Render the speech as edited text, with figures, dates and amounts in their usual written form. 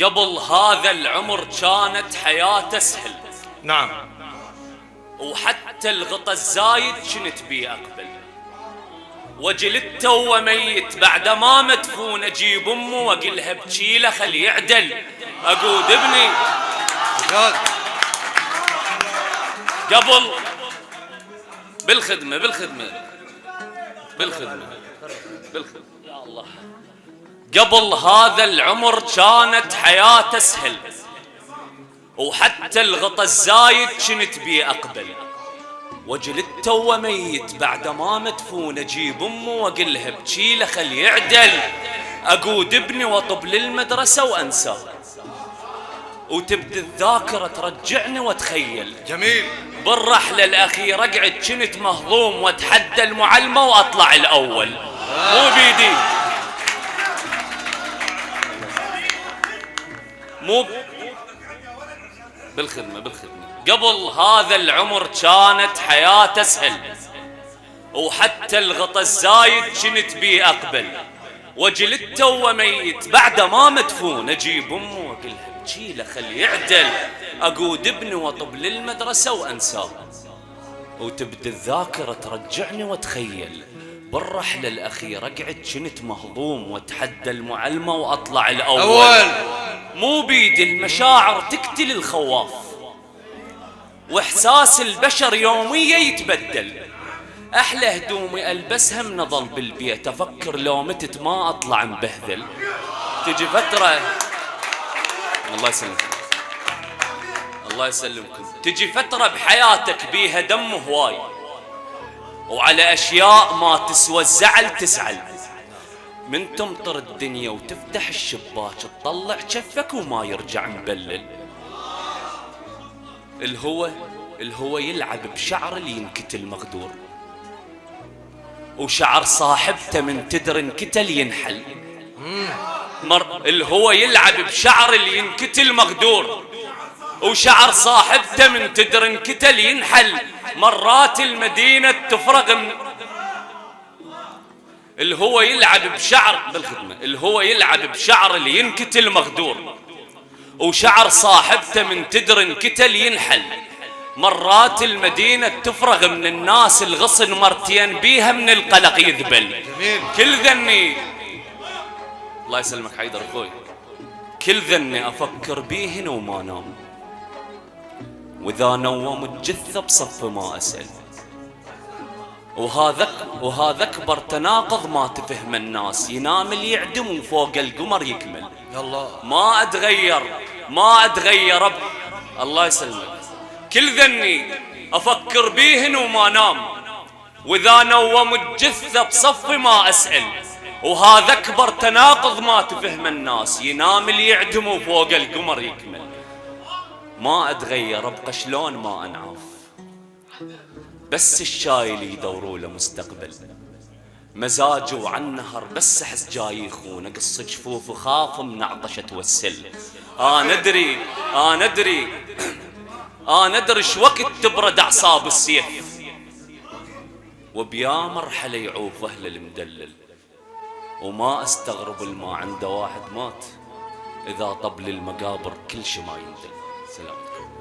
قبل هذا العمر كانت حياته سهل. نعم. وحتى الغطى الزايد كنت بيه أقبل، وجلدته وميت بعد ما مدفون أجيب أمه وأقلها بشيله خلي يعدل أقود ابني قبل بالخدمة يا الله. قبل هذا العمر كانت حياته سهل، وحتى الغطى الزايد كنت بيه أقبل، وجلدته وميت بعد ما مدفون أجيب أمه وأقلها بشيله خلي يعدل أقود ابني وأطب للمدرسة وأنساه، وتبدي الذاكرة ترجعني وأتخيل. جميل. بالرحلة الأخيرة قعد كنت مهضوم وأتحدى المعلمة وأطلع الأول. مو بيدي مو بالخدمة. قبل هذا العمر كانت حياته سهل، وحتى الغطى الزايد كنت بيه أقبل، وجلدته وميت بعد ما مدفون أجيب أمه وأقلها بشيله خلي يعدل أقود ابني وأطب للمدرسة وأنساه، وتبدي الذاكرة ترجعني وأتخيل. بالرحلة الأخيرة قعد كنت مهضوم وأتحدى المعلمة وأطلع الأول. مو بيدي المشاعر تقتل الخواف، واحساس البشر يوميا يتبدل. احلى هدومي البسها من اظل بالبيت، افكر لو متت ما اطلع مبهذل. تجي فترة الله يسلمكم تجي فترة بحياتك بيها دم هواي، وعلى اشياء ما تسوى الزعل تزعل. من تمطر الدنيا وتفتح الشباك تطلع كفك وما يرجع مبلل. الهوى يلعب بشعر اللي ينكتل مغدور، وشعر صاحبته من تدر انكتل ينحل. الهوى يلعب بشعر اللي ينكتل مغدور، وشعر صاحبته من تدر انكتل ينحل. مرات المدينة تفرغ من الهوى يلعب بشعر اللي ينكتل مغدور، وشعر صاحبته من تدر انكتل ينحل. مرات المدينة تفرغ من الناس الغصن مرتين بيها من القلق يذبل. كل ذني الله يسلمك حيدر اخوي، كل ذني افكر بيهن وما نام، واذا نوم الجثة بصف ما اسأل. وهذا اكبر تناقض ما تفهم الناس، ينام اللي يعدم وفوق القمر يكمل. ما اتغير الله يسلمك. كل ذني افكر بيهن وما نام، واذا نوم الجثة بصف ما اسأل. وهذا اكبر تناقض ما تفهم الناس، ينام اللي يعدم وفوق القمر يكمل. ما اتغير ابقى شلون ما انعاف، بس الشايل يدوروا له مستقبل. مزاجه وعن نهر بس احس جاي يخون، اقص جفوف وخاف من عطشة توسل. انا ادري شوقت تبرد اعصاب السيف، وبيا مرحلة يعوف اهل المدلل. وما استغرب الما عنده واحد مات، اذا طبل المقابر كل شي ما يندل. سلامتكم.